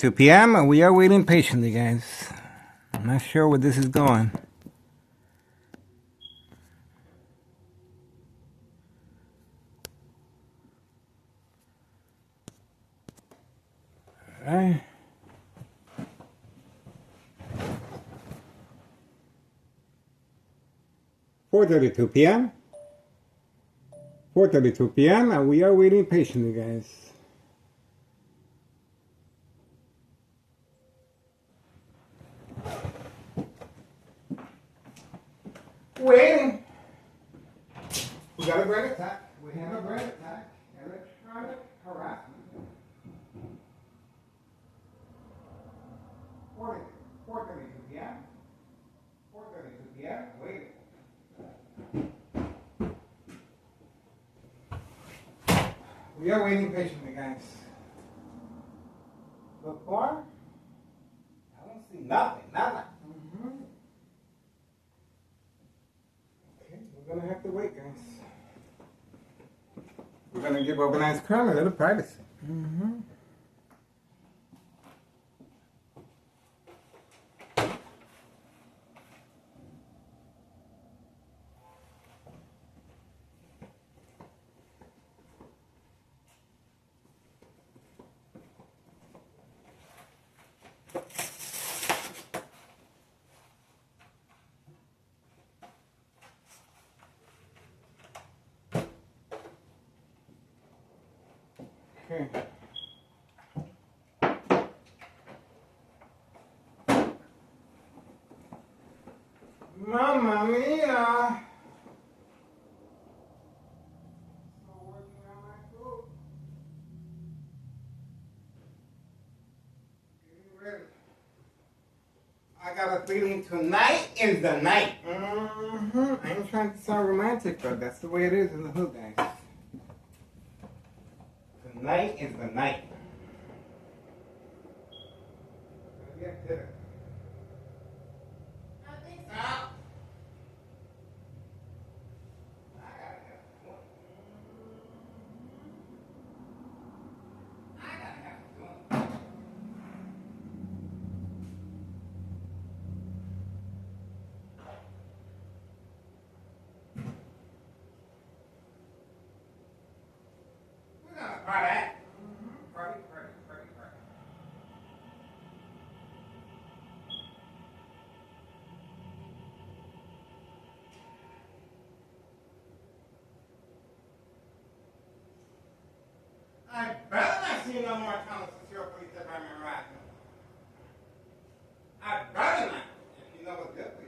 4:32 p.m. and we are waiting patiently, guys. I'm not sure where this is going. All right. $4:32 p.m. 4:32 p.m. and we are waiting patiently, guys. Waiting. We got a brain attack. We have a brain attack. Electronic harassment. 4:32 p.m. 4:32 p.m. Waiting. We are waiting patiently, guys. Look far. I don't see nothing. Nothing. Okay, we're gonna have to wait, guys. We're gonna give organized crime a little privacy. Okay. Mamma mia! So working on my food. Getting ready. I got a feeling tonight is the night. I ain't trying to sound romantic, but that's the way it is in the hood, guys. Tonight is the night. I think so. We're gonna try that. Party. I better not see no more Thomas Secure Police Department harassment. I better not, if you know what's good for you.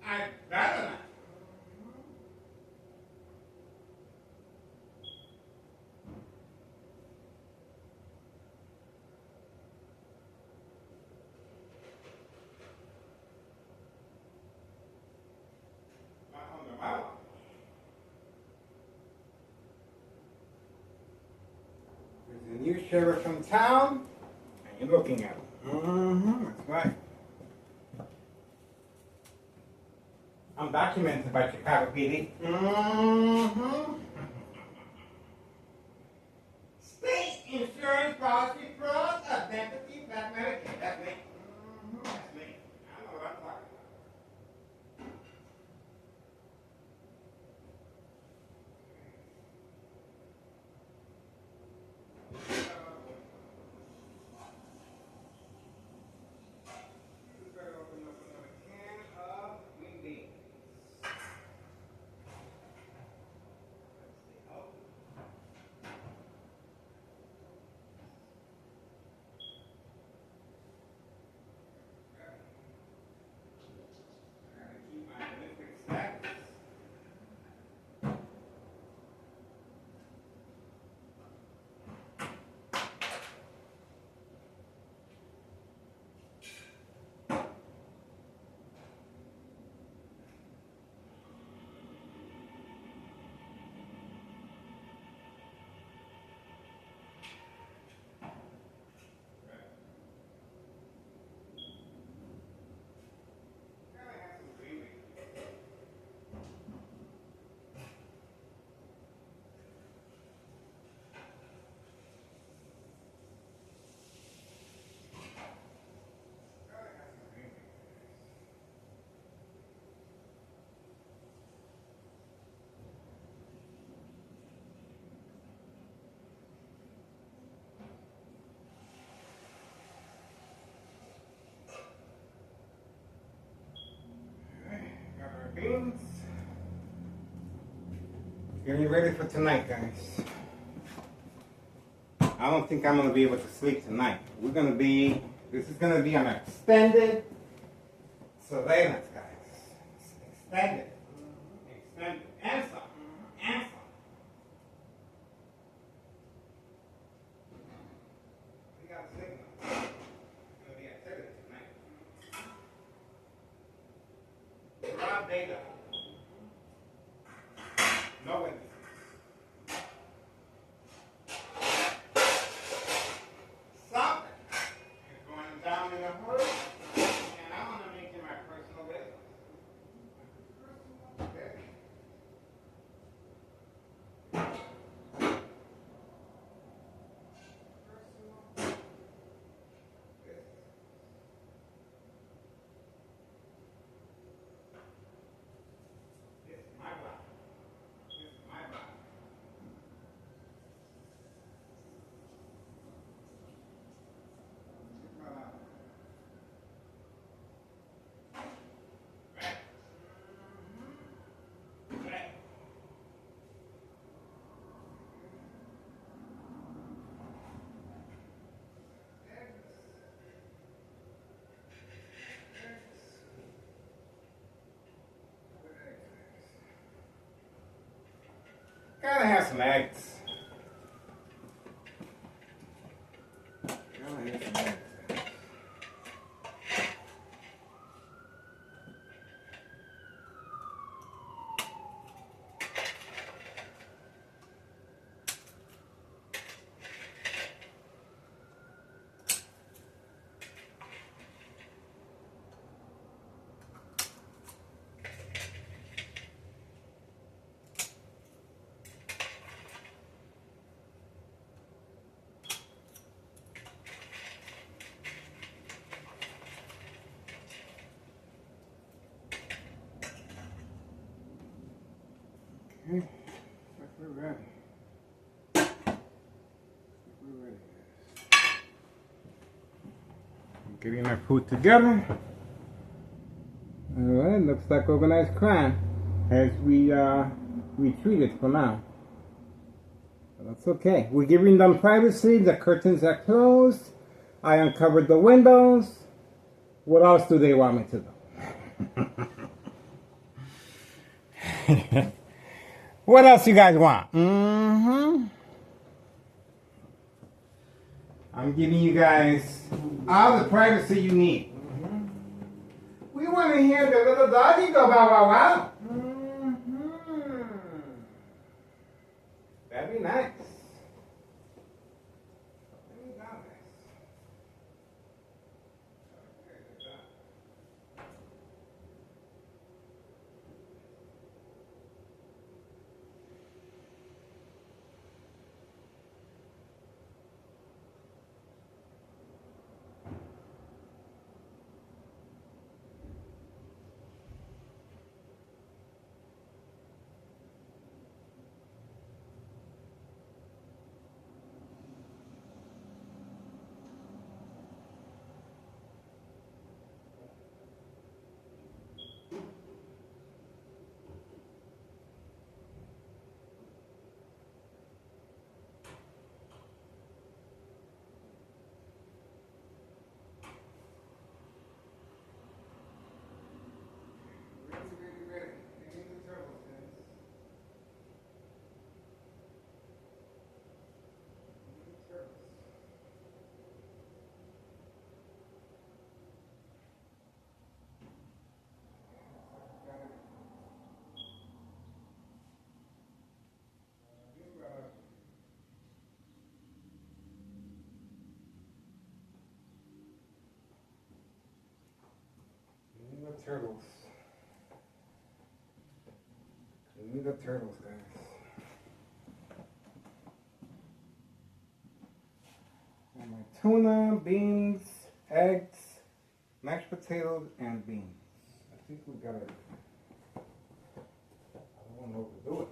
I better not. Not under my watch. There's a new sheriff from town, and you're looking at him. That's right. I'm documented by Chicago PD. State insurance policy fraud, identity, black Medicare. That's me. That's me. I know what I'm talking about. We better open up another can of green beans. beans. Getting ready for tonight, guys. I don't think I'm going to be able to sleep tonight. This is going to be an extended surveillance, guys. Extended. And some. We got a signal. It's going to be activity tonight. Raw data. No witnesses. Something is going down in a hurry, and I want to make it my personal business. Okay. This is my block. This is my block. This is my block. Right. Right. Gotta have some eggs. Gotta have some eggs. Okay, we're ready. We're ready. Getting our food together. Alright, looks like organized crime as we retreated for now. But that's okay. We're giving them privacy. The curtains are closed. I uncovered the windows. What else do they want me to do? What else you guys want? I'm giving you guys all the privacy you need. We want to hear the little doggy go bow wow wow. That'd be nice. Turtles. We need the turtles, guys. And my tuna, beans, eggs, mashed potatoes, and beans. I think we got it. I don't know what to do it.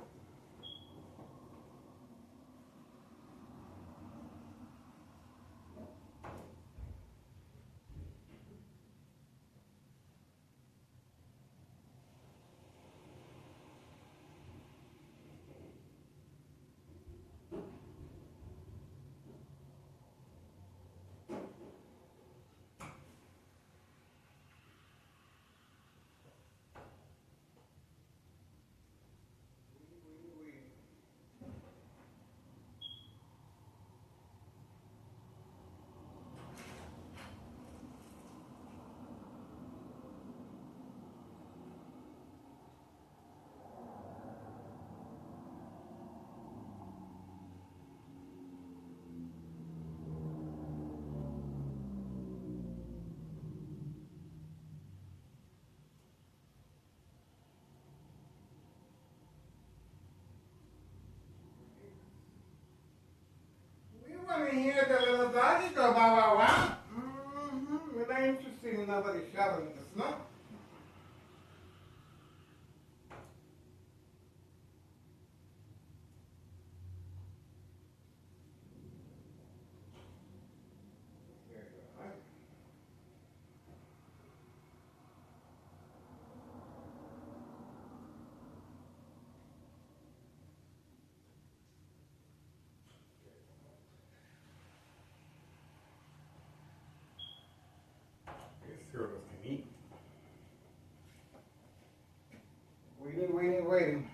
nobody shoveling the snow. There you go, right? These turtles can eat. Waiting, waiting, waiting.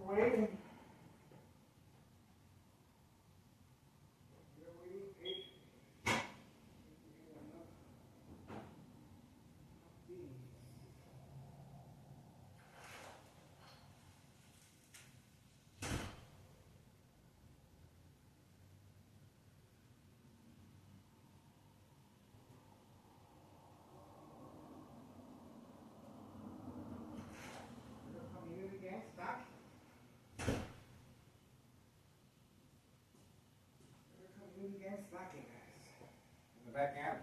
Waiting. Stop. Again, stocking guys. In the back out.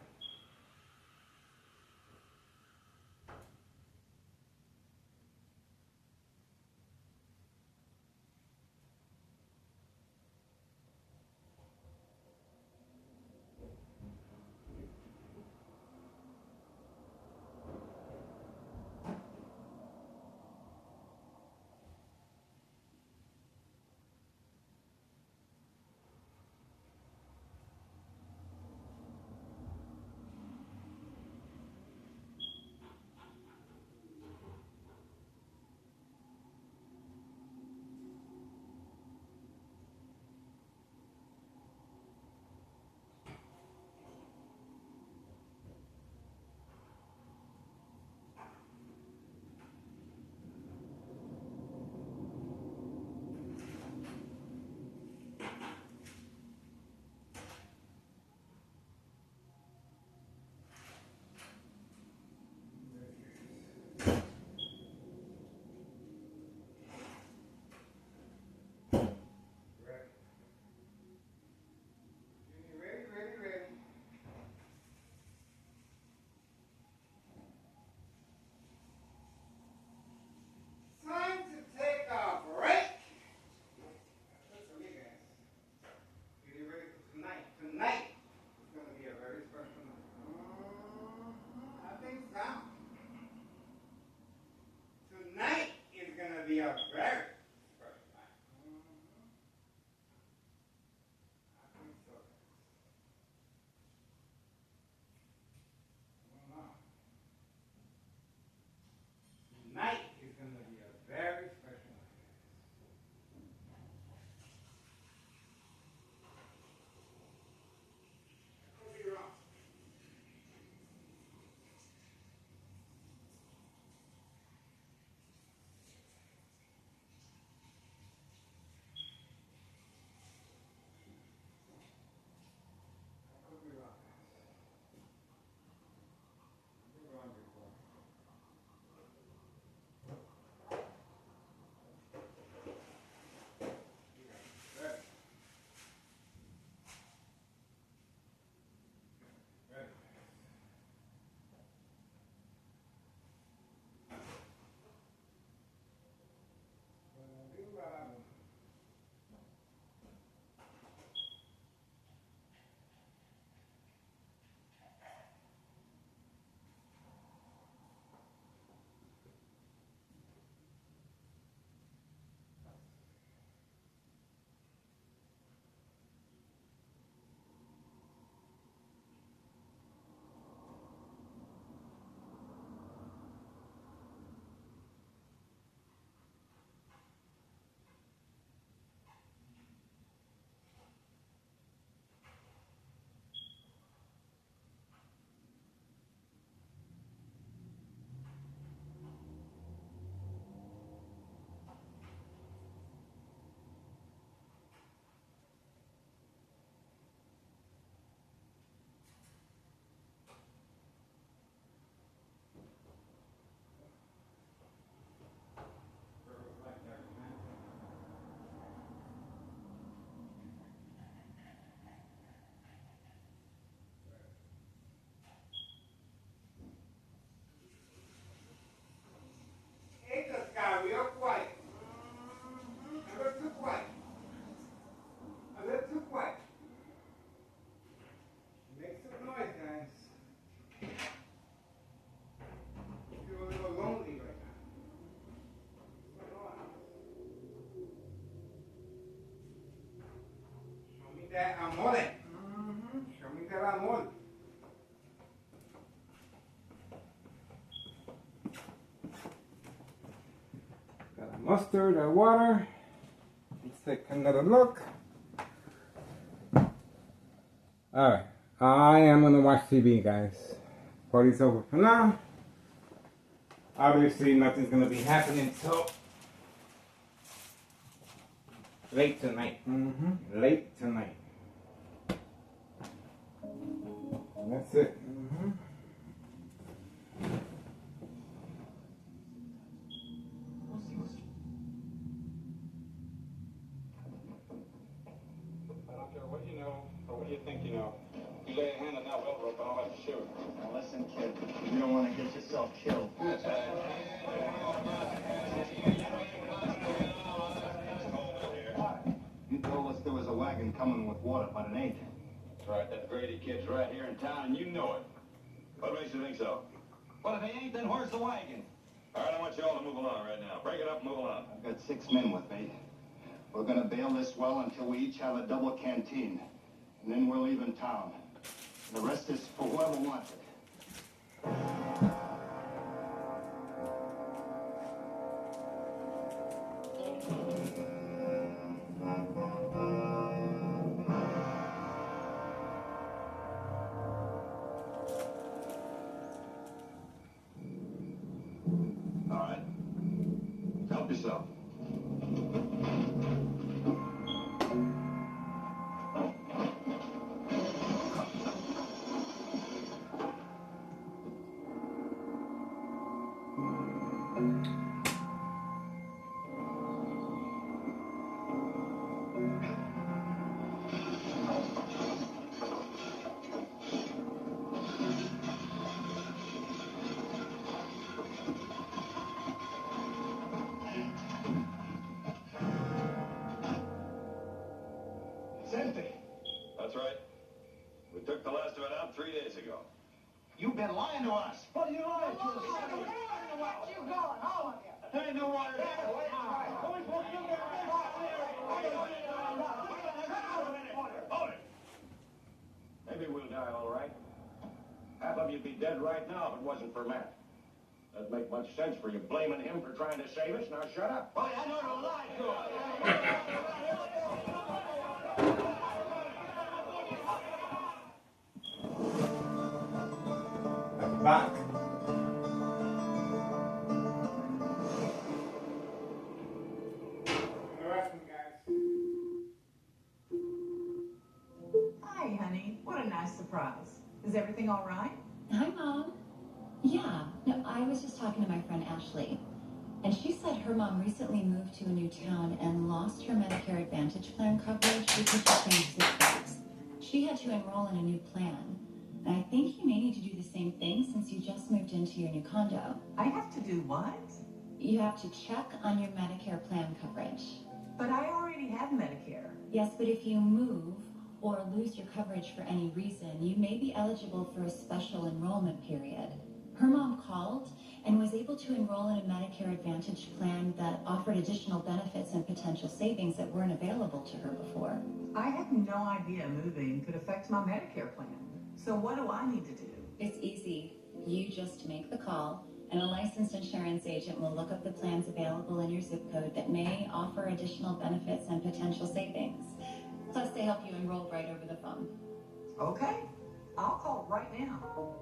mustard or water. Let's take another look. Alright, I am gonna watch TV, guys. Party's over for now. Obviously, nothing's gonna be happening until late tonight. Late tonight. And that's it. I don't care what you know or what you think you know. You lay a hand on that well rope and I'll have to shoot. Now listen, kid, you don't want to get yourself killed. You told us there was a wagon coming with water, but it ain't. That's right, that Grady kid's right here in town and you know it. What makes you think so? Well, if he ain't, then where's the wagon? All right, I want you all to move along right now. Break it up and move along. I've got 6 men with me. We're gonna bail this well until we each have a double canteen. And then we're leaving town. The rest is for whoever wants it. All right. Help yourself. It's empty. That's right. We took the last of it out 3 days ago. You've been lying to us. What are you lying to us? You going, all of you. There ain't no water there. Hold it. Maybe we'll die all right. Half of you'd be dead right now if it wasn't for Matt. Doesn't make much sense for you blaming him for trying to save us. Now shut up. Boy, I know to lie to I'm back. Hi, honey. What a nice surprise. Is everything all right? Hi, Mom. Yeah, no, I was just talking to my friend Ashley, and she said her mom recently moved to a new town and lost her Medicare Advantage plan coverage because she changed zip codes. She had to enroll in a new plan, and I think you may need to do the same thing since you just moved into your new condo. I have to do what? You have to check on your Medicare plan coverage. But I already have Medicare. Yes, but if you move or lose your coverage for any reason, you may be eligible for a special enrollment period. Her mom called and was able to enroll in a Medicare Advantage plan that offered additional benefits and potential savings that weren't available to her before. I had no idea moving could affect my Medicare plan. So what do I need to do? It's easy. You just make the call, and a licensed insurance agent will look up the plans available in your zip code that may offer additional benefits and potential savings. Plus, they help you enroll right over the phone. Okay. I'll call right now.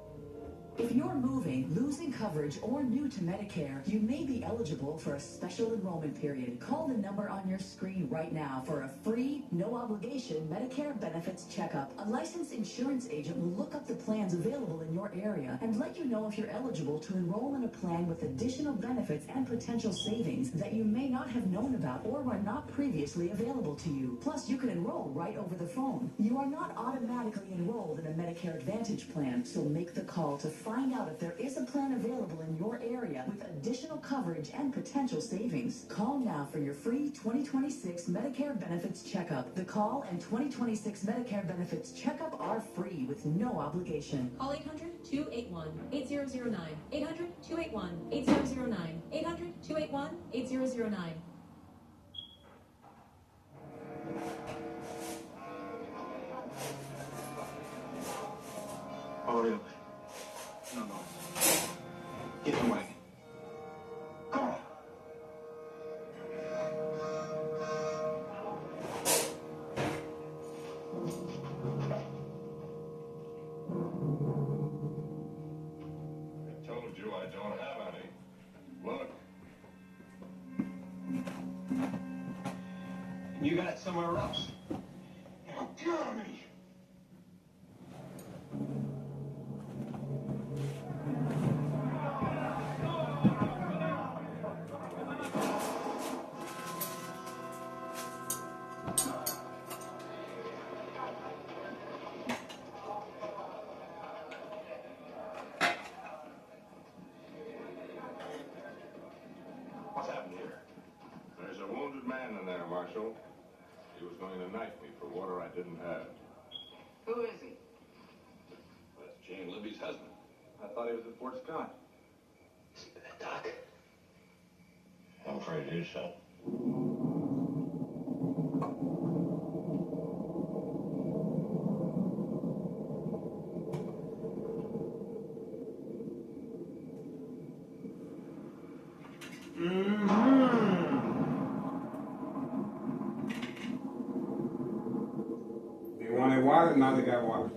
If you're moving, losing coverage, or new to Medicare, you may be eligible for a special enrollment period. Call the number on your screen right now for a free, no-obligation Medicare benefits checkup. A licensed insurance agent will look up the plans available in your area and let you know if you're eligible to enroll in a plan with additional benefits and potential savings that you may not have known about or were not previously available to you. Plus, you can enroll right over the phone. You are not automatically enrolled in a Medicare Advantage plan, so make the call to find out if there is a plan available in your area with additional coverage and potential savings. Call now for your free 2026 Medicare Benefits Checkup. The call and 2026 Medicare Benefits Checkup are free with no obligation. Call 800-281-8009. 800-281-8009. 800-281-8009. Oh, really? No. Get in the wagon. Come on. got it somewhere else. Now kill me. What's happened here? There's a wounded man in there, Marshal. He was going to knife me for water I didn't have. Who is he? That's Jane Libby's husband. I thought he was at Fort Scott. Is he bad, Doc? I'm afraid it is, son. They wanted water, now they got water.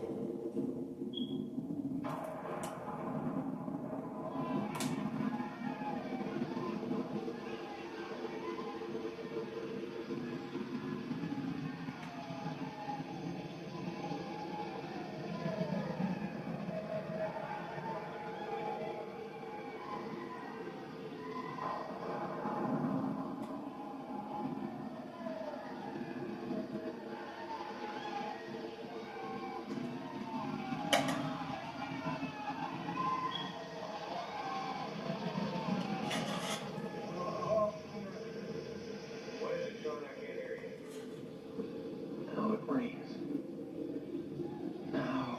What is it, John? I can't hear you. Now it rains. Now.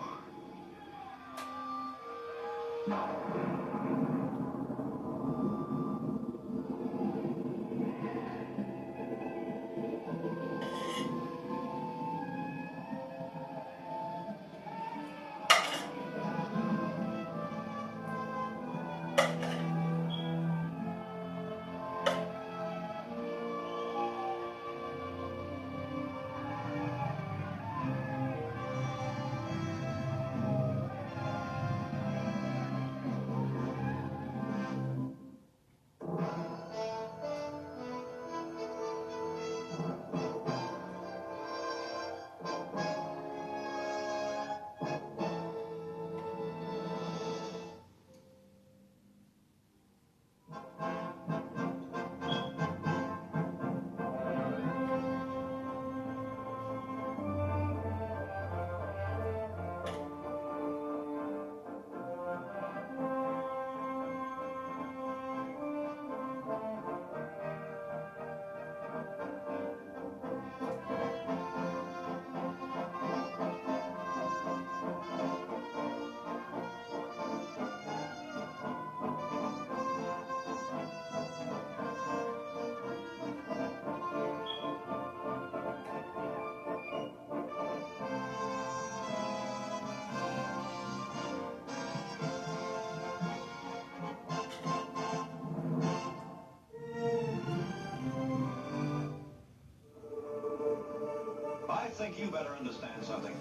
I think you better understand something.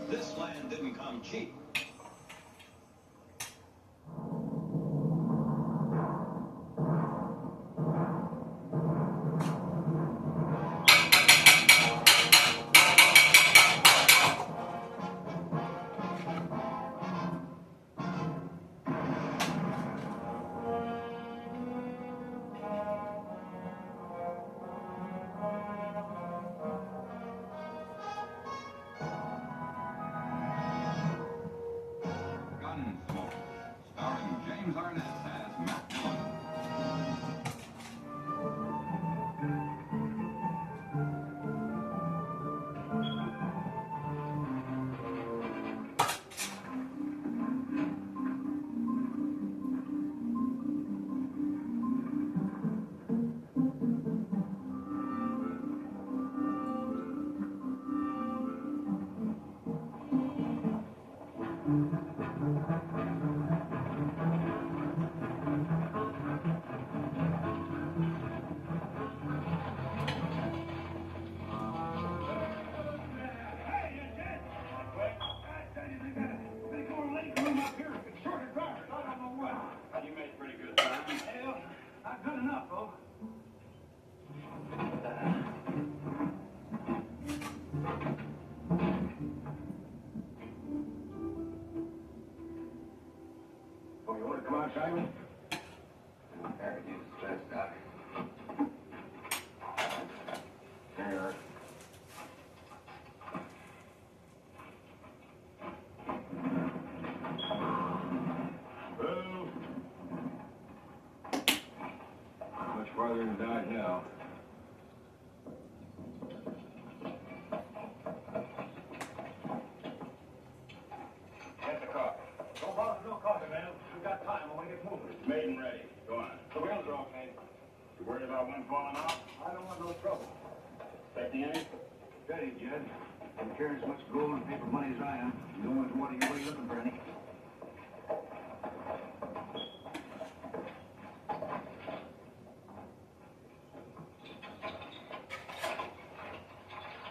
This land didn't come cheap. Simon? There, use the stress, Doc. There you are. Well, not much farther than Dodge now. Get the car. Don't bother, no coffee, man. We've got time. I want to get moving. It's made and ready. Go on. The wheels are okay. You worried about one falling off? I don't want no trouble. Expecting any? Steady, Jed. I'm carrying as much gold and paper money as I am. You don't want to water your way looking for any.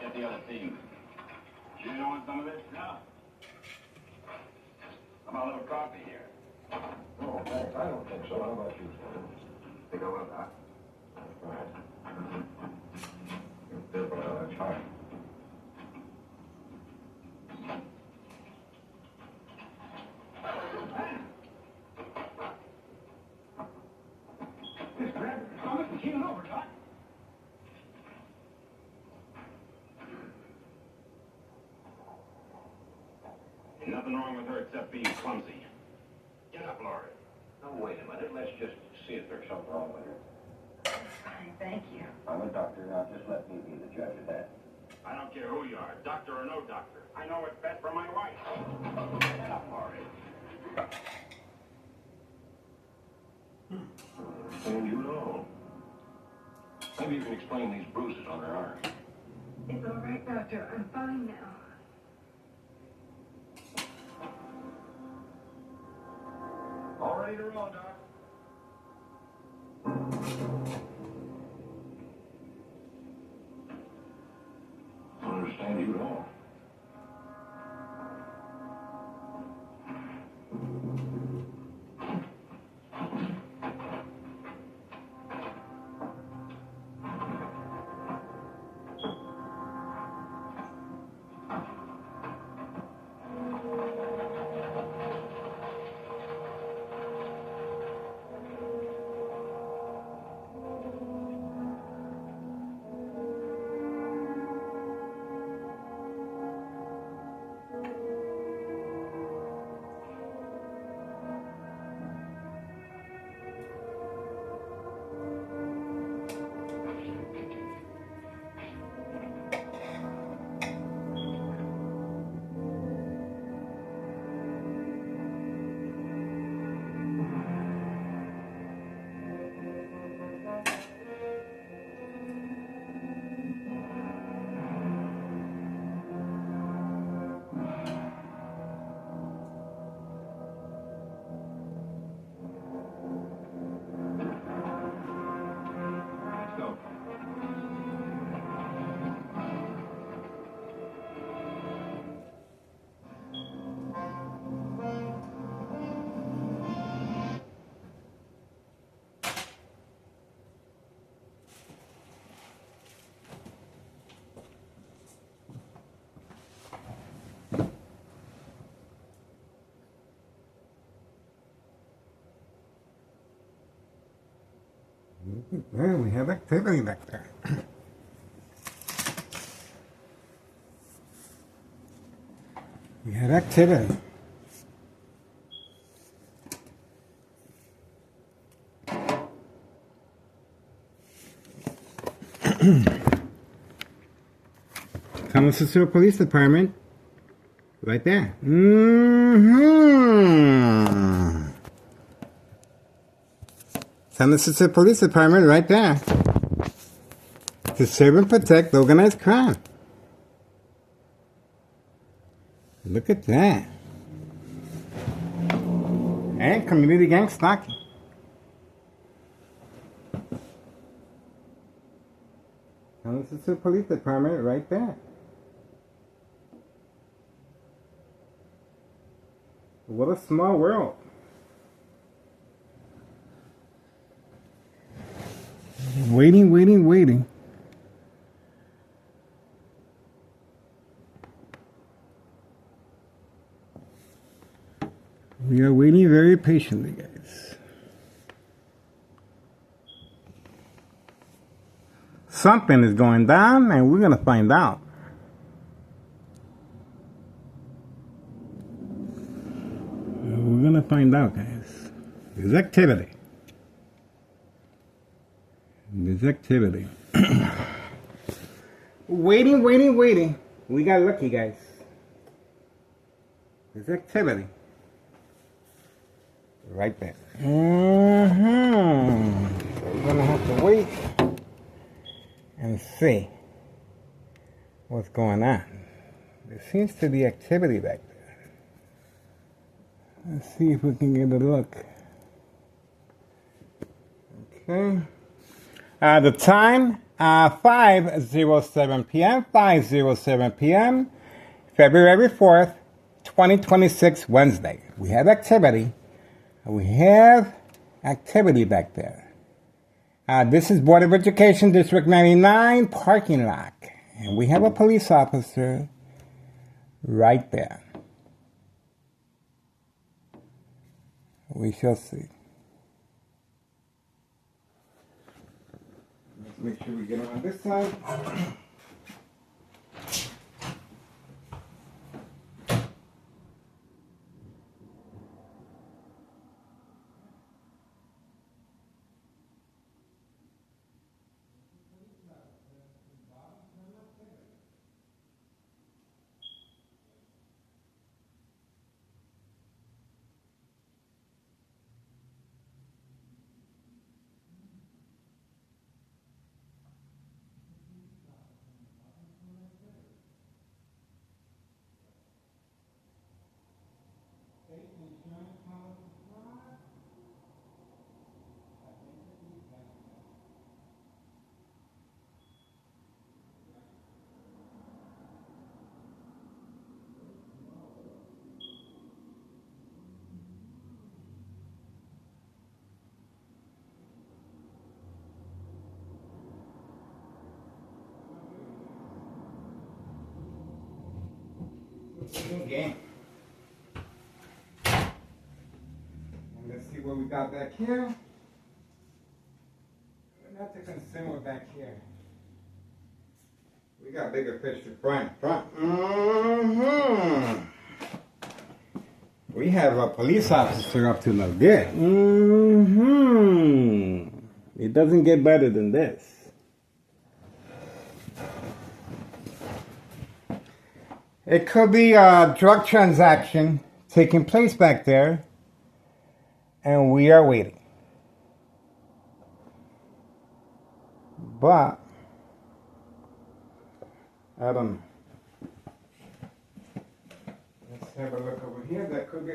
Get the other team. You don't want some of this? No. How about a little coffee here? No, thanks. I don't think so. How about you, sir? Think I will, Doc. All right. That's fine. Just grab your stomach and keel over, Doc. Ain't nothing wrong with her except being clumsy. Get up, Laurie. Now, wait a minute. Let's just see if there's something wrong with her. Thank you. I'm a doctor. Now, just let me be the judge of that. I don't care who you are, doctor or no doctor. I know what's best for my wife. Get up, Laurie. And you know. Maybe you can explain these bruises on her arm. It's all right, Doctor. I'm fine now. All ready to roll, Doc. I don't understand you at all. Let's go. Well, we have activity back there. We have activity. Thomas Cicero Police Department. Right there. Thomas Cicero Police Department right there. To serve and protect organized crime. Look at that. And community gang stalking. Thomas Cicero Police Department right there. What a small world. Waiting. We are waiting very patiently, guys. something is going down, and we're going to find out. We're going to find out, guys. There's activity. There's activity. Waiting. We got lucky, guys. There's activity. Right there. So we're going to have to wait and see what's going on. There seems to be activity back there. Let's see if we can get a look. Okay. The time, 5:07 p.m., 5:07 p.m., February 4th, 2026, Wednesday. We have activity. We have activity back there. This is Board of Education District 99 parking lot. And we have a police officer right there. We shall see. Let's make sure we get it on this side. Game. And let's see what we got back here. Not to consumer back here. We got bigger fish to fry. We have a police officer up to no good. It doesn't get better than this. It could be a drug transaction taking place back there, and we are waiting. But I don't know. Let's have a look over here. That could be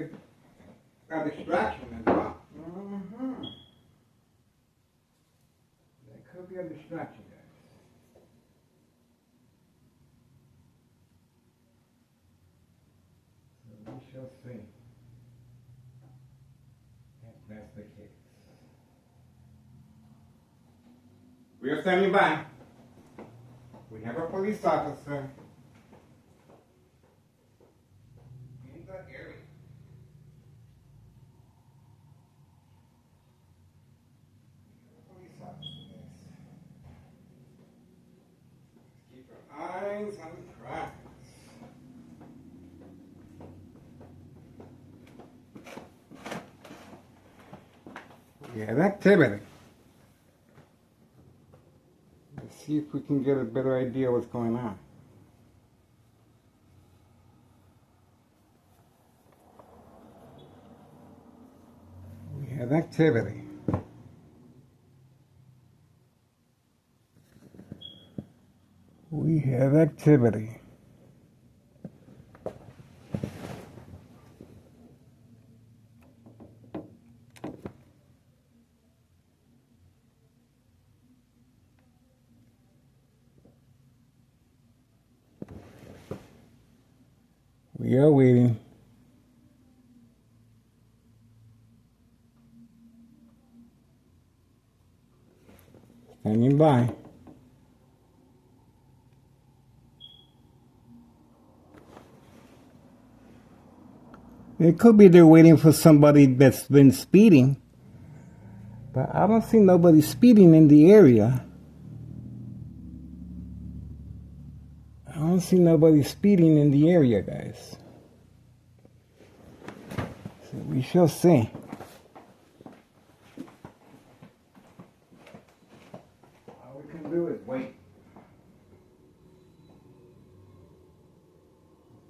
a distraction as well. That could be a distraction, guys. So we shall see if that's the case. We are standing by. We have a police officer in the area. Police officer, yes. Keep our eyes on the tracks. We have activity. See if we can get a better idea what's going on. We have activity. We have activity. We are waiting. Standing by. It could be they're waiting for somebody that's been speeding, but I don't see nobody speeding in the area. don't see nobody speeding in the area, guys. So we shall see. All we can do is wait.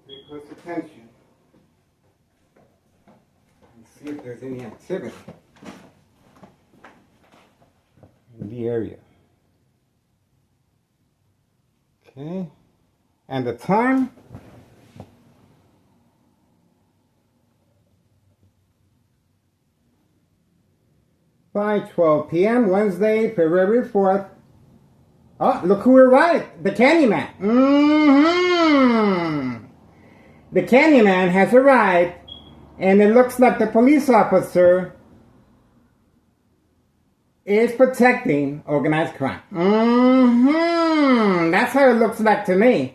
Pay close attention and see if there's any activity in the area. Okay, and the time? By 12 p.m. Wednesday, February 4th. Oh, look who arrived! The Candyman. The Candyman has arrived, and it looks like the police officer is protecting organized crime. That's how it looks like to me.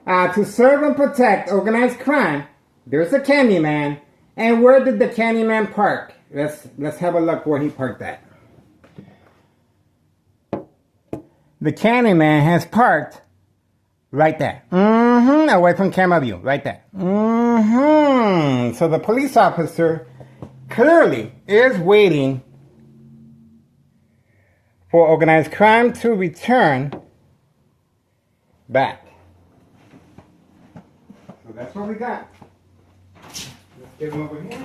To serve and protect organized crime, there's the Candyman. And where did the Candyman park? Let's have a look where he parked at. The Candyman has parked right there. Away from camera view, right there. So the police officer clearly is waiting for organized crime to return back. So that's what we got. Let's get him over here.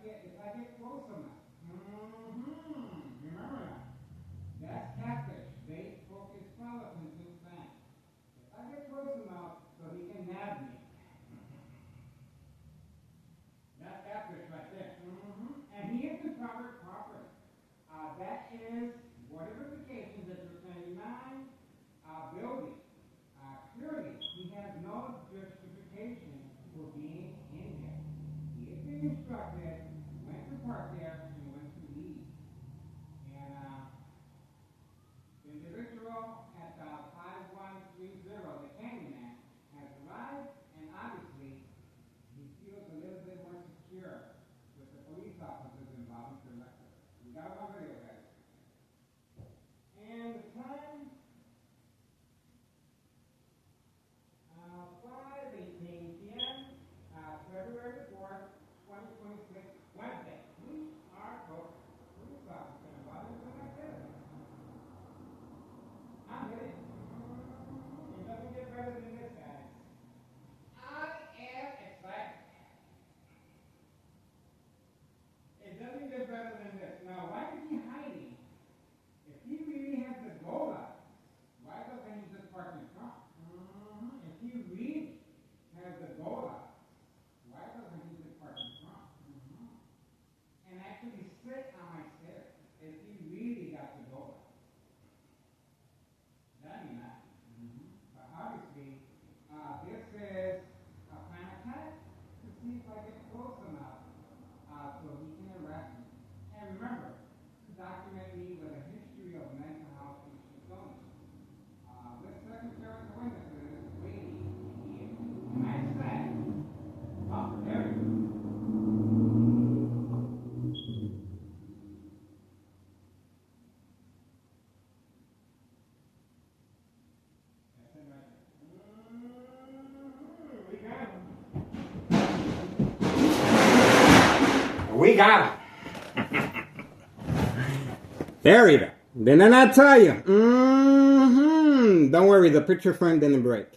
get close enough. Remember that. That's catfish. Bait, focus, follow, and do that. If I get close enough so he can nab me. That's catfish right there. And he is the proper property. That is whatever vacations that you're spending on building. Clearly, he has no justification for being in there. He is being instructed when to park there and when to leave. And the individual at 5130, the Candyman, has arrived, and obviously he feels a little bit more secure with the police officers involved in the record. We got one video, guys. And the time, 5:18 p.m., February 4th, 2026, Wednesday. We are both police officers involved in the activity. I'm ready. It doesn't get better than this, guys. I am excited. It doesn't get better than this. Now, why is he hiding? If he really has the goal out, why doesn't he just park in front? If he really has the goal out, why doesn't he just park in front? And actually sit on my stairs if he really got the goal out. That'd be nice. But obviously, this is a plan attack to see if I get close enough so he can arrest me. And remember, to document me with a history of mental health issues only. This secretary of witnesses is waiting here. And I said, oh, there we go. We got him. There you go. Didn't I tell you? Don't worry, the picture frame didn't break.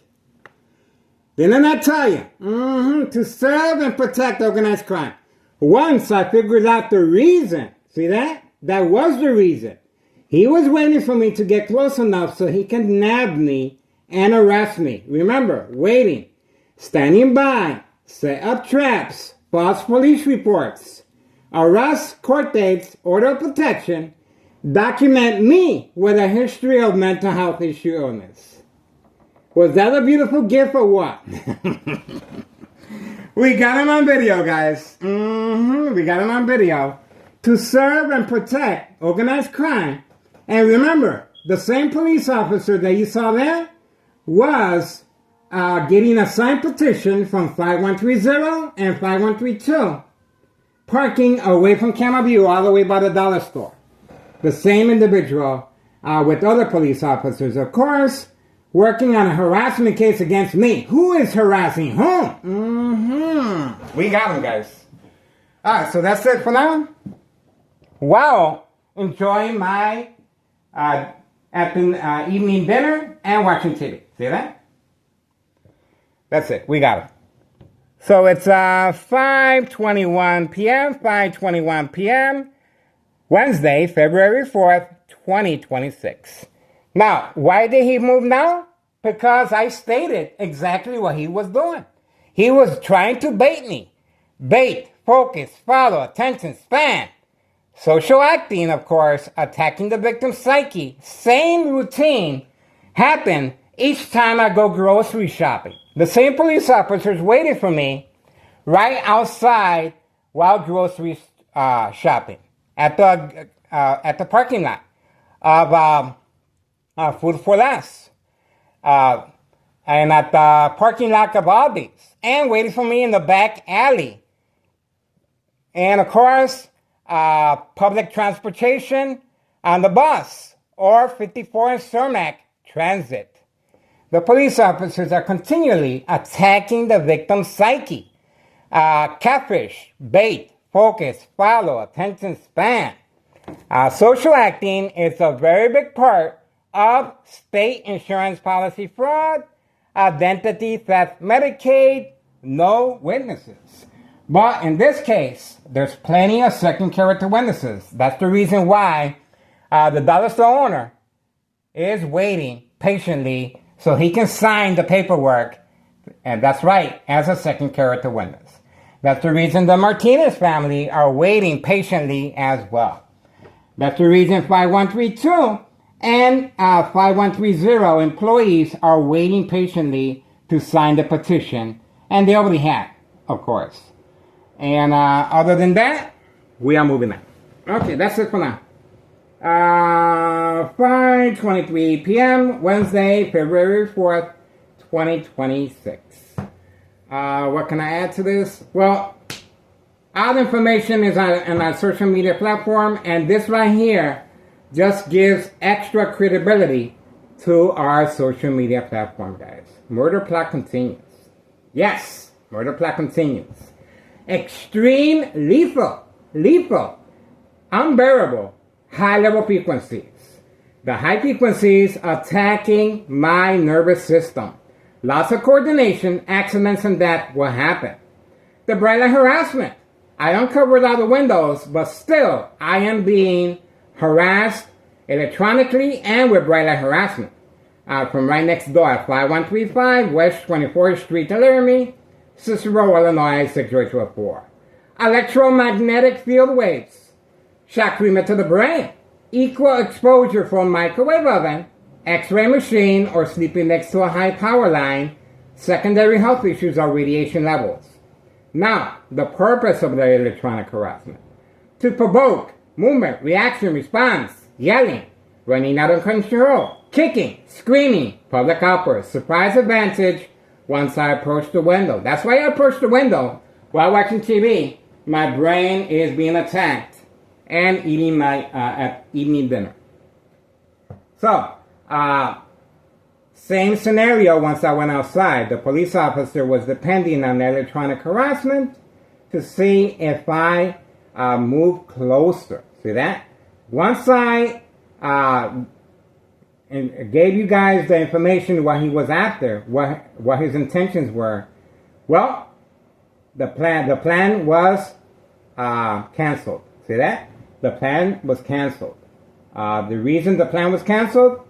Didn't I tell you? To serve and protect organized crime. Once I figured out the reason. See that? That was the reason. He was waiting for me to get close enough so he can nab me and arrest me. Remember, waiting, standing by, set up traps, false police reports, arrest, court dates, order of protection, document me with a history of mental health issue illness. Was that a beautiful gift or what? We got him on video, guys. We got him on video. To serve and protect organized crime. And remember, the same police officer that you saw there was getting a signed petition from 5130 and 5132. Parking away from camera view all the way by the dollar store. The same individual with other police officers, of course, working on a harassment case against me. Who is harassing whom? We got him, guys. Alright, so that's it for now. Wow, enjoying my evening dinner and watching TV. See that? That's it. We got him. So it's 5:21 p.m., 5:21 p.m., Wednesday, February 4th, 2026. Now, why did he move now? Because I stated exactly what he was doing. He was trying to bait me. Bait, focus, follow, attention span. Social acting, of course, attacking the victim's psyche. Same routine happened each time I go grocery shopping. The same police officers waited for me right outside while grocery shopping at the parking lot of Food for Less and at the parking lot of Aldi's, and waiting for me in the back alley. And of course, public transportation on the bus or 54 and Cermak Transit. The police officers are continually attacking the victim's psyche. Catfish, bait, focus, follow, attention span. Social acting is a very big part of state insurance policy fraud, identity theft, Medicaid, no witnesses. But in this case, there's plenty of second character witnesses. That's the reason why the dollar store owner is waiting patiently so he can sign the paperwork. And that's right, as a second character witness. That's the reason the Martinez family are waiting patiently as well. That's the reason 5132 and 5130 employees are waiting patiently to sign the petition. And they already have, of course. And other than that, we are moving on. Okay, that's it for now. 5:23 p.m. Wednesday, February 4th, 2026. What can I add to this? Well, all the information is on our social media platform, and this right here just gives extra credibility to our social media platform, guys. Murder plot continues. Yes, murder plot continues. Extreme, lethal, unbearable, high-level frequencies. The high frequencies attacking my nervous system. Loss of coordination, accidents, and death will happen. The bright light harassment. I uncovered all the windows, but still, I am being harassed electronically and with bright light harassment. From right next door at 5135 West 24th Street, Laramie, Cicero, Illinois, 60824. Electromagnetic field waves. Shock treatment to the brain. Equal exposure from microwave oven, X-ray machine, or sleeping next to a high power line. Secondary health issues are radiation levels. Now, the purpose of the electronic harassment. To provoke movement, reaction, response, yelling, running out of control, kicking, screaming, public outbursts, surprise advantage once I approach the window. That's why I approach the window while watching TV. My brain is being attacked and eating my evening dinner. So, same scenario once I went outside. The police officer was depending on the electronic harassment to see if I move closer. See that? Once I gave you guys the information what he was after, what his intentions were, well, the plan was canceled. See that? The plan was canceled. The reason the plan was canceled,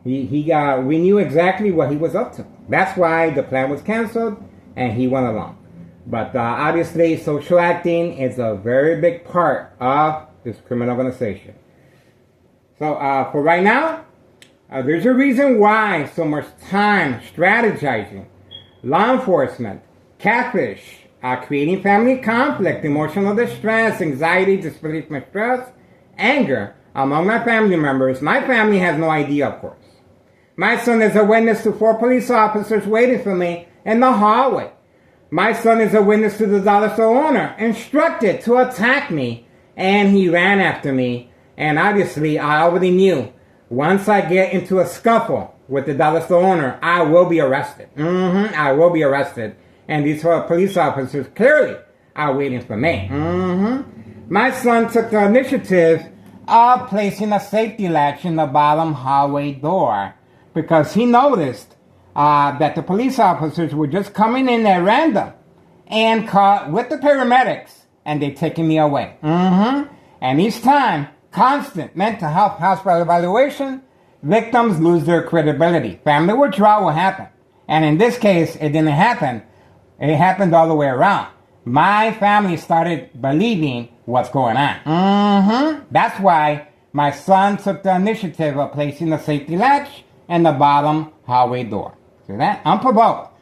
we knew exactly what he was up to. That's why the plan was canceled, and he went along. But obviously, social acting is a very big part of this criminal organization. So for right now, there's a reason why so much time strategizing, law enforcement, catfish, creating family conflict, emotional distress, anxiety, disbelief, mistrust, anger among my family members. My family has no idea, of course. My son is a witness to 4 police officers waiting for me in the hallway. My son is a witness to the dollar store owner instructed to attack me, and he ran after me. And obviously, I already knew once I get into a scuffle with the dollar store owner, I will be arrested. I will be arrested. And these 4 police officers clearly are waiting for me. My son took the initiative of placing a safety latch in the bottom hallway door because he noticed that the police officers were just coming in at random and caught with the paramedics, and they taking me away. And each time, constant mental health hospital evaluation, victims lose their credibility. Family withdrawal will happen. And in this case, it didn't happen. It happened all the way around. My family started believing what's going on. That's why my son took the initiative of placing the safety latch in the bottom hallway door. See that? Unprovoked.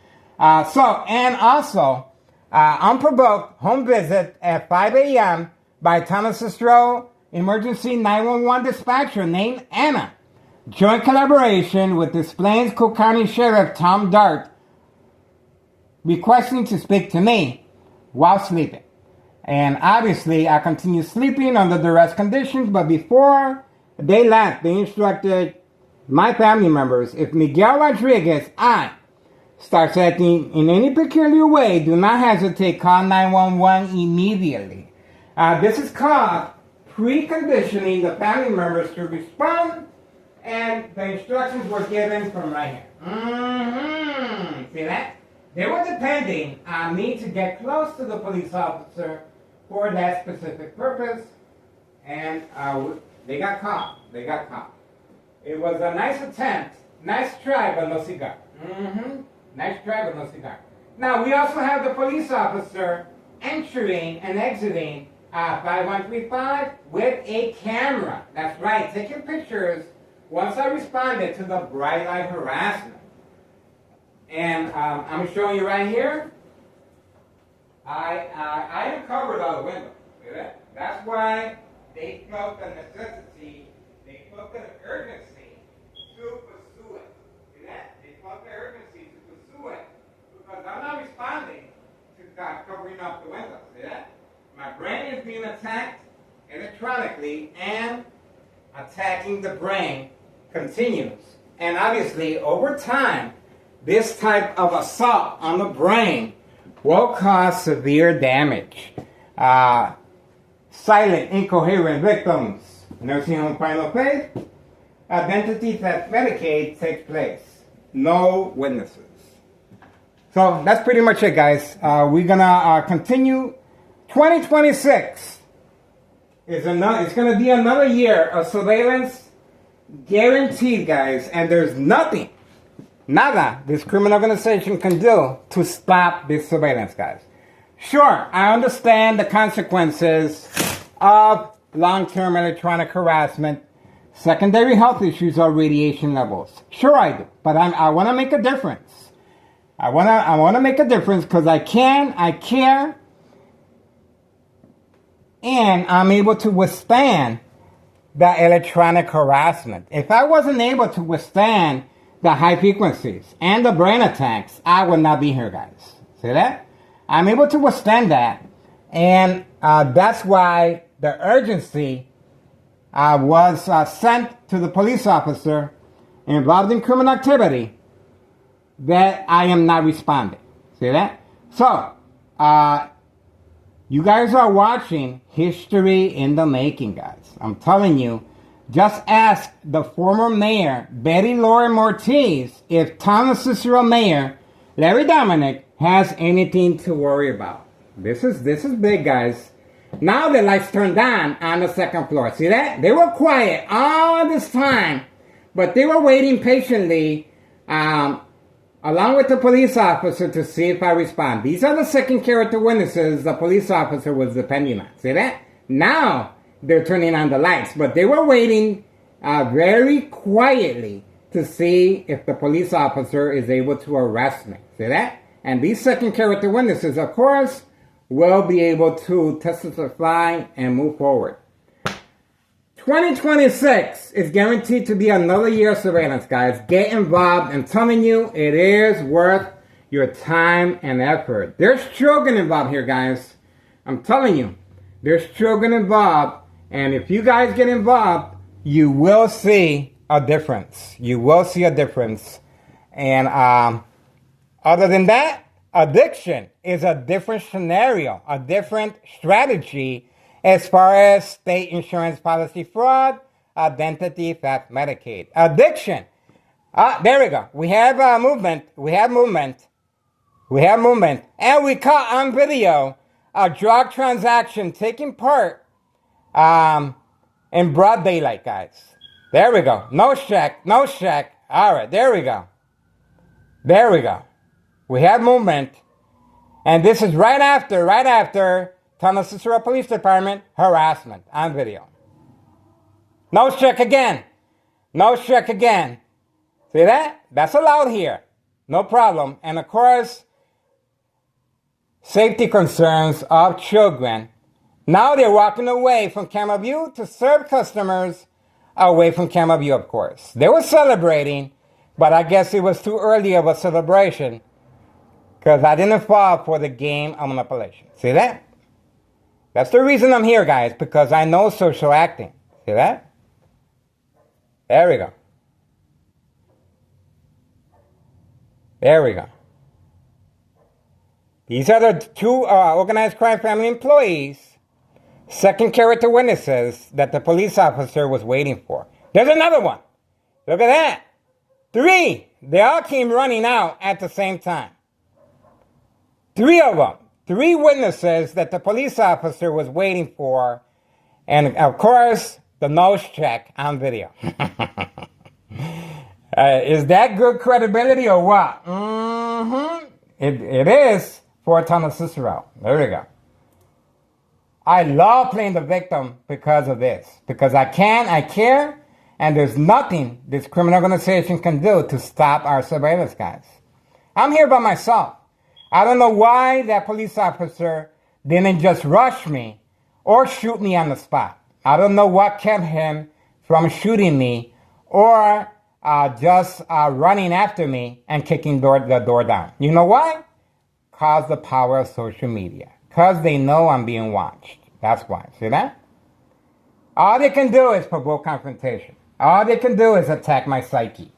Unprovoked home visit at 5 a.m. by Thomas Cicero Emergency 911 dispatcher named Anna. Joint collaboration with Des Plaines Cook County Sheriff Tom Dart, requesting to speak to me while sleeping. And obviously, I continued sleeping under duress conditions, but before they left, they instructed my family members, if Miguel Rodriguez, starts acting in any peculiar way, do not hesitate, call 911 immediately. This is called preconditioning the family members to respond, and the instructions were given from right here. See that? they were depending on me to get close to the police officer for that specific purpose, and they got caught. They got caught. It was a nice attempt, nice try, but no cigar. Nice try, but no cigar. Now, we also have the police officer entering and exiting 5135 with a camera. That's right, taking pictures once I responded to the bright light harassment. And I'm showing you right here, I uncovered all the windows. See that? That's why they felt the necessity, they felt the urgency to pursue it. See that? They felt the urgency to pursue it because I'm not responding to covering up the windows. See that? My brain is being attacked electronically, and attacking the brain continues. And obviously, over time, this type of assault on the brain will cause severe damage. Silent, incoherent victims, nursing home final phase, identity theft Medicaid takes place. No witnesses. So that's pretty much it, guys. We're gonna continue. 2026 is it's gonna be another year of surveillance, guaranteed, guys. And there's nothing, nada, this criminal organization can do to stop this surveillance, guys. Sure, I understand the consequences of long-term electronic harassment, secondary health issues, or radiation levels. Sure, I do, but I want to make a difference. I want to make a difference because I care, and I'm able to withstand the electronic harassment. If I wasn't able to withstand the high frequencies and the brain attacks, I would not be here, guys. See that? I'm able to withstand that, and that's why the urgency was sent to the police officer involved in criminal activity that I am not responding. See that? So, you guys are watching history in the making, guys. I'm telling you, just ask the former mayor, Betty Lauren Ortiz, if Town of Cicero Mayor Larry Dominic has anything to worry about. This is big, guys. Now the lights turned on the second floor. See that? They were quiet all this time, but they were waiting patiently along with the police officer to see if I respond. These are the second character witnesses the police officer was depending on. See that? Now they're turning on the lights, but they were waiting very quietly to see if the police officer is able to arrest me. See that? And these second character witnesses, of course, will be able to testify and move forward. 2026 is guaranteed to be another year of surveillance, guys. Get involved. I'm telling you, it is worth your time and effort. There's children involved here, guys. I'm telling you, there's children involved. And if you guys get involved, you will see a difference. You will see a difference. And other than that, addiction is a different scenario, a different strategy as far as state insurance policy fraud, identity theft, Medicaid. Addiction. There we go. We have movement. We have movement. We have movement. And we caught on video a drug transaction taking part in broad daylight, guys. There we go. No check. No check. All right. There we go. There we go. We have movement. And this is right after Town of Cicero Police Department harassment on video. No check again. No check again. See that? That's allowed here. No problem. And of course, safety concerns of children. Now they're walking away from camera view to serve customers away from camera view, of course. They were celebrating, but I guess it was too early of a celebration because I didn't fall for the game of manipulation. See that? That's the reason I'm here, guys, because I know social acting. See that? There we go. There we go. These are the two organized crime family employees, second character witnesses that the police officer was waiting for. There's another one. Look at that. 3. They all came running out at the same time. Three of them. Three witnesses that the police officer was waiting for. And, of course, the nose check on video. Is that good credibility or what? Mm-hmm. It is for a ton of Cicero. There we go. I love playing the victim because of this. Because I care, and there's nothing this criminal organization can do to stop our surveillance guys. I'm here by myself. I don't know why that police officer didn't just rush me or shoot me on the spot. I don't know what kept him from shooting me or just running after me and kicking the door down. You know why? Because the power of social media. Because they know I'm being watched. That's why. See that? All they can do is provoke confrontation. All they can do is attack my psyche.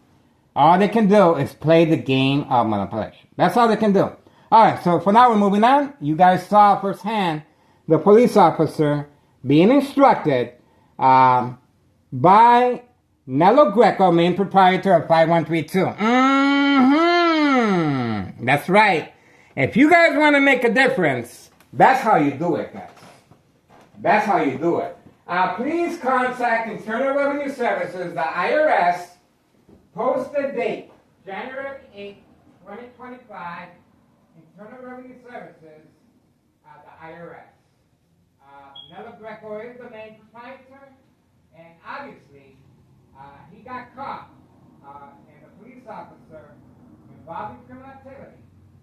All they can do is play the game of manipulation. That's all they can do. All right, so for now we're moving on. You guys saw firsthand the police officer being instructed by Nello Greco, main proprietor of 5132. Mm-hmm. That's right. If you guys want to make a difference, that's how you do it, guys. That's how you do it. Please contact Internal Revenue Services, the IRS, posted date, January 8th, 2025, Internal Revenue Services, the IRS. Nello Greco is the main proprietor, and obviously, he got caught, and the police officer involved in criminal activity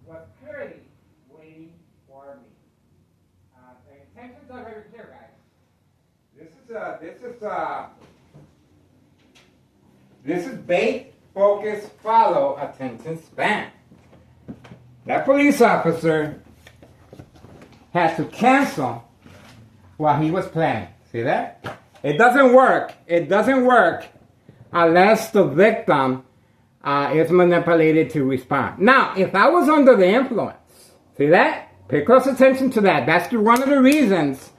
was clearly waiting for me. The intentions are very clear, guys. This is bait, focus, follow, attention span. That police officer had to cancel what he was planning. See that? It doesn't work. It doesn't work unless the victim is manipulated to respond. Now, if I was under the influence, see that? Pay close attention to that. That's one of the reasons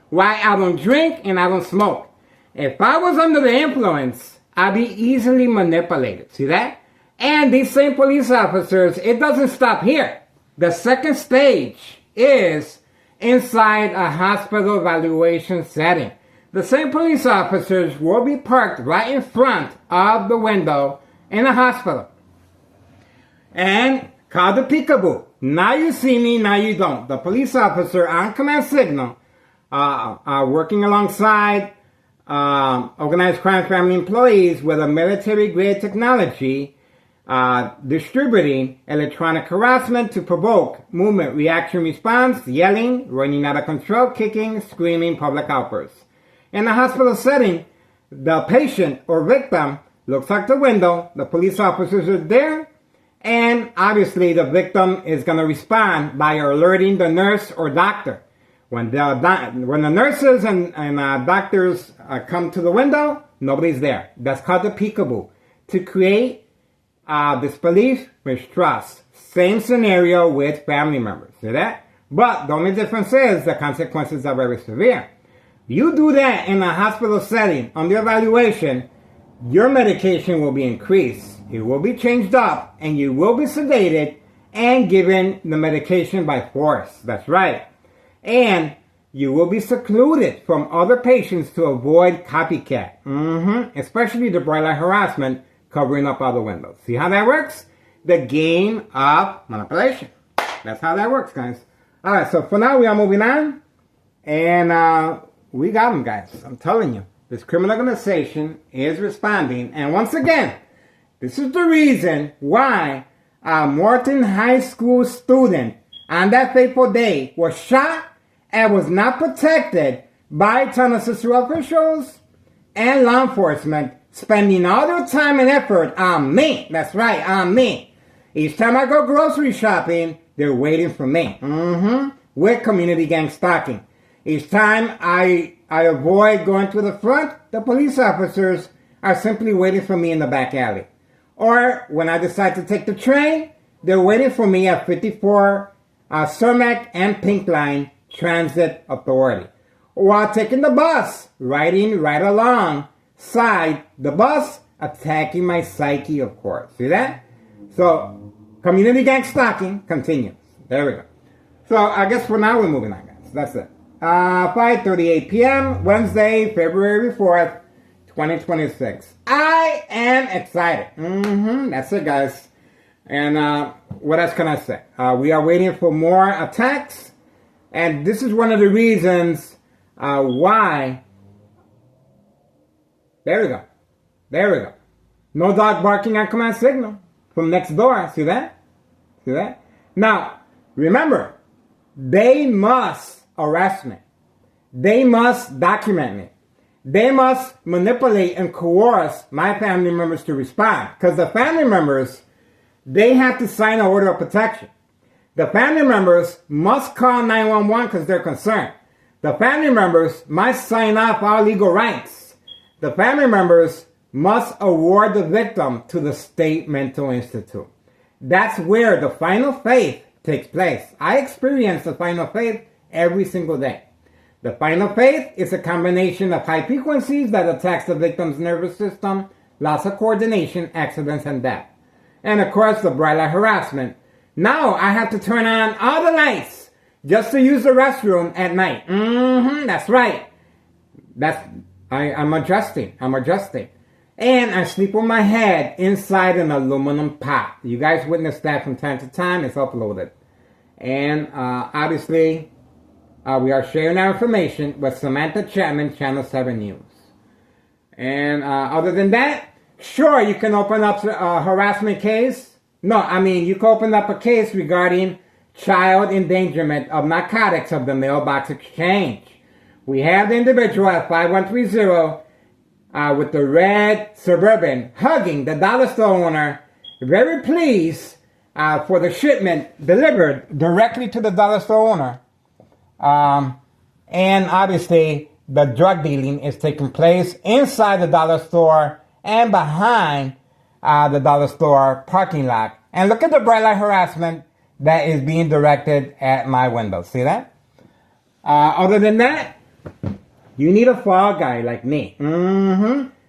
why I don't drink and I don't smoke. If I was under the influence, I'd be easily manipulated. See that? And these same police officers, it doesn't stop here. The second stage is inside a hospital evaluation setting. The same police officers will be parked right in front of the window in a hospital. And call the peekaboo. Now you see me, now you don't. The police officer on command signal, working alongside organized crime family employees with a military-grade technology, distributing electronic harassment to provoke movement, reaction, response, yelling, running out of control, kicking, screaming, public outbursts. In a hospital setting, the patient or victim looks out the window, the police officers are there, and obviously the victim is going to respond by alerting the nurse or doctor. When the nurses and doctors come to the window, nobody's there. That's called the peekaboo. To create disbelief, mistrust. Same scenario with family members. See that? But the only difference is the consequences are very severe. You do that in a hospital setting under evaluation, your medication will be increased. It will be changed up, and you will be sedated and given the medication by force. That's right. And you will be secluded from other patients to avoid copycat. Especially the bright light harassment covering up other windows. See how that works? The game of manipulation. That's how that works, guys. All right, so for now we are moving on. And we got them, guys. I'm telling you. This criminal organization is responding. And once again, this is the reason why a Morton High School student on that fateful day was shot and was not protected by Tunnel Cicero officials and law enforcement, spending all their time and effort on me. That's right, on me. Each time I go grocery shopping, they're waiting for me. With community gang stalking. Each time I avoid going to the front, the police officers are simply waiting for me in the back alley. Or when I decide to take the train, they're waiting for me at 54 Cermak and Pink Line Transit Authority. While taking the bus, riding right alongside the bus, attacking my psyche, of course. See that? So, community gang stalking continues. There we go. So I guess for now we're moving on, guys. That's it. 5:38 p.m. Wednesday, February 4th, 2026. I am excited. That's it, guys. And what else can I say? We are waiting for more attacks. And this is one of the reasons why. There we go. There we go. No dog barking on command signal from next door. See that? See that? Now, remember, they must arrest me. They must document me. They must manipulate and coerce my family members to respond. Because the family members, they have to sign an order of protection. The family members must call 911 because they're concerned. The family members must sign off all legal rights. The family members must award the victim to the State Mental Institute. That's where the final faith takes place. I experience the final faith every single day. The final faith is a combination of high frequencies that attacks the victim's nervous system, loss of coordination, accidents, and death. And of course, the bright light harassment. Now I have to turn on all the lights just to use the restroom at night. That's right. I'm adjusting. And I sleep with my head inside an aluminum pot. You guys witness that from time to time. It's uploaded. And obviously, we are sharing our information with Samantha Chapman, Channel 7 News. And other than that, sure, you can open up a harassment case. No, I mean, you can open up a case regarding child endangerment of narcotics of the mailbox exchange. We have the individual at 5130 with the red Suburban hugging the dollar store owner, very pleased for the shipment delivered directly to the dollar store owner. And obviously, the drug dealing is taking place inside the dollar store and behind the dollar store parking lot. And look at the bright light harassment that is being directed at my window. See that? Other than that, you need a fall guy like me.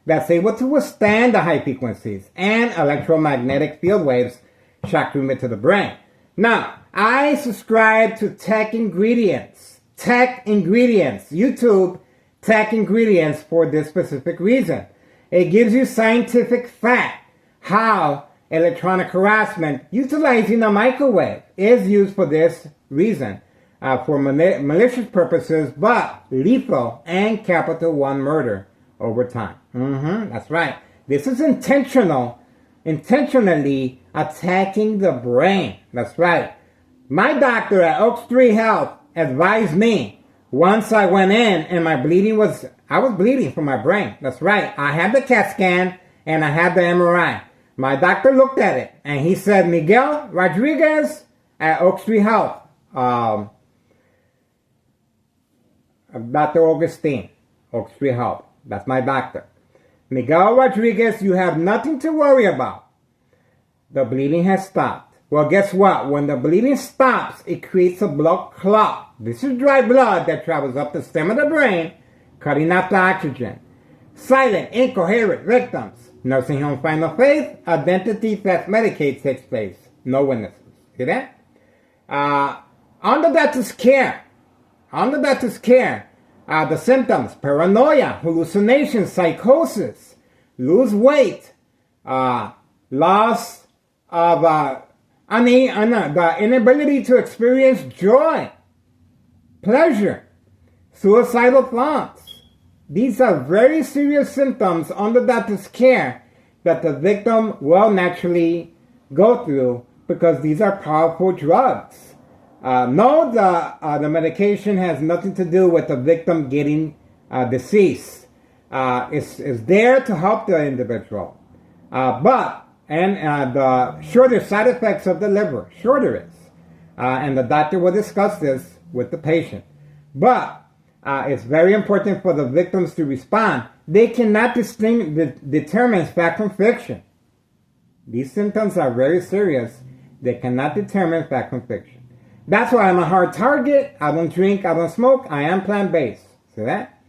That's able to withstand the high frequencies and electromagnetic field waves shock treatment to the brain. Now, I subscribe to Tech Ingredients. YouTube Tech Ingredients for this specific reason. It gives you scientific fact how electronic harassment utilizing a microwave is used for this reason, for malicious purposes, but lethal and capital 1 murder over time. That's right. This is intentionally attacking the brain. That's right. My doctor at Oak Street Health advised me once I went in and I was bleeding from my brain. That's right. I had the CAT scan and I had the MRI. My doctor looked at it and he said, Miguel Rodriguez at Oak Street Health. Dr. Augustine, Oak Street Health. That's my doctor. Miguel Rodriguez, you have nothing to worry about. The bleeding has stopped. Well, guess what? When the bleeding stops, it creates a blood clot. This is dry blood that travels up the stem of the brain, cutting out the oxygen. Silent, incoherent victims. Nursing home final faith, identity theft Medicaid takes place. No witnesses. See that? Under doctor's care, the symptoms: paranoia, hallucinations, psychosis, lose weight, loss of the inability to experience joy, pleasure, suicidal thoughts. These are very serious symptoms under doctor's care that the victim will naturally go through because these are powerful drugs. No, the medication has nothing to do with the victim getting deceased. It's there to help the individual. The shorter side effects of the liver, and the doctor will discuss this with the patient. But it's very important for the victims to respond. They cannot determine fact from fiction. These symptoms are very serious. They cannot determine fact from fiction. That's why I'm a hard target. I don't drink, I don't smoke. I am plant-based. See that?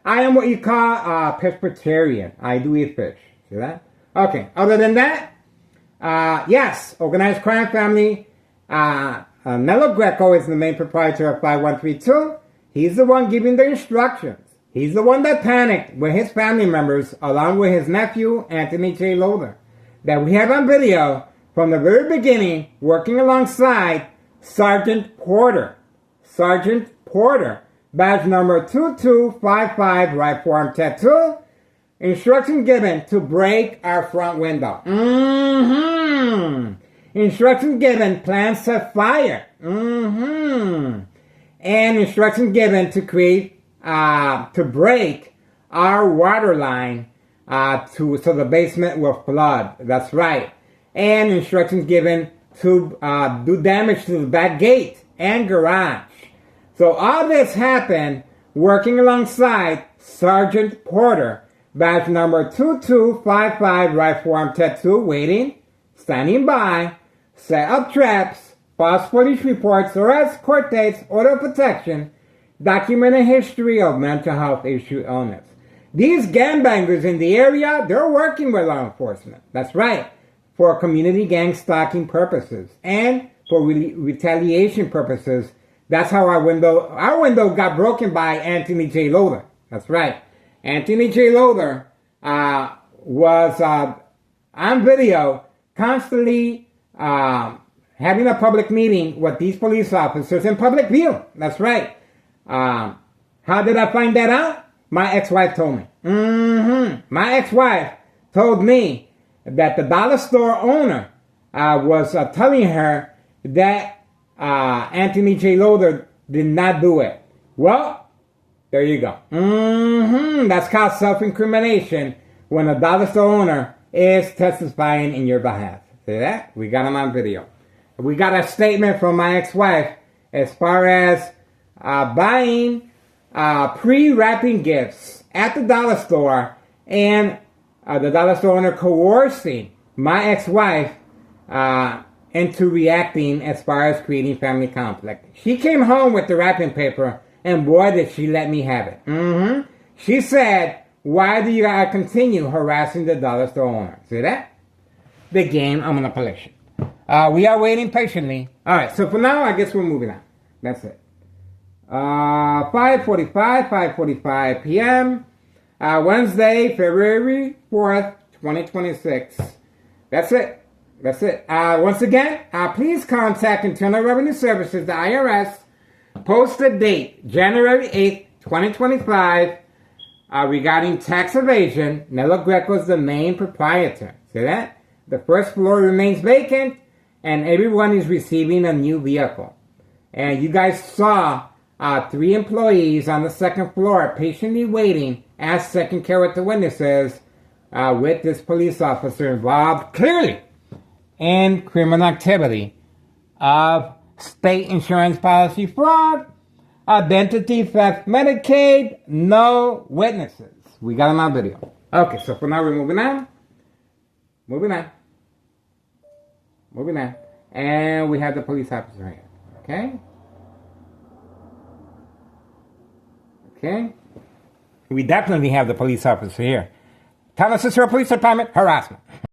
I am what you call a pescatarian. I do eat fish. See that? Okay. Other than that, yes, organized crime family. Nello Greco is the main proprietor of 5132. He's the one giving the instructions. He's the one that panicked with his family members, along with his nephew, Anthony J. Loader, that we have on video from the very beginning, working alongside Sergeant Porter. Sergeant Porter, badge number 2255, right forearm tattoo. Instruction given to break our front window. Instruction given, plans to fire. And instruction given to create, to break our water line, so the basement will flood. That's right. And instructions given to do damage to the back gate and garage. So all this happened working alongside Sergeant Porter, badge number 2255, right forearm tattoo, waiting, standing by, set up traps, false police reports, arrests, court dates, order of protection, documented history of mental health issue illness. These gangbangers in the area, they're working with law enforcement. That's right. For community gang stalking purposes and for retaliation purposes. That's how our window got broken by Anthony J. Loader. That's right. Anthony J. Loader was on video constantly having a public meeting with these police officers in public view. That's right. How did I find that out? My ex-wife told me. My ex-wife told me that the dollar store owner was telling her that Anthony J. Loader did not do it. Well, there you go. That's called self-incrimination when a dollar store owner is testifying in your behalf. See that? We got him on video. We got a statement from my ex-wife as far as buying pre-wrapping gifts at the dollar store and the dollar store owner coercing my ex-wife into reacting as far as creating family conflict. She came home with the wrapping paper, and boy, did she let me have it. She said, why do you continue harassing the dollar store owner? See that? The game of manipulation. We are waiting patiently. All right, so for now, I guess we're moving on. That's it. 5:45 p.m. Wednesday, February 4th, 2026. That's it. That's it. Once again, please contact Internal Revenue Services, the IRS. Post the date, January 8th, 2025, regarding tax evasion. Nello Greco is the main proprietor. See that? The first floor remains vacant, and everyone is receiving a new vehicle. And you guys saw 3 employees on the second floor patiently waiting as second character witnesses with this police officer involved clearly in criminal activity of state insurance policy fraud, identity theft, Medicaid, no witnesses. We got them on video. Okay, so for now we're moving on. And we have the police officer here. Okay. We definitely have the police officer here. Tell us, Sister Police Department, harassment.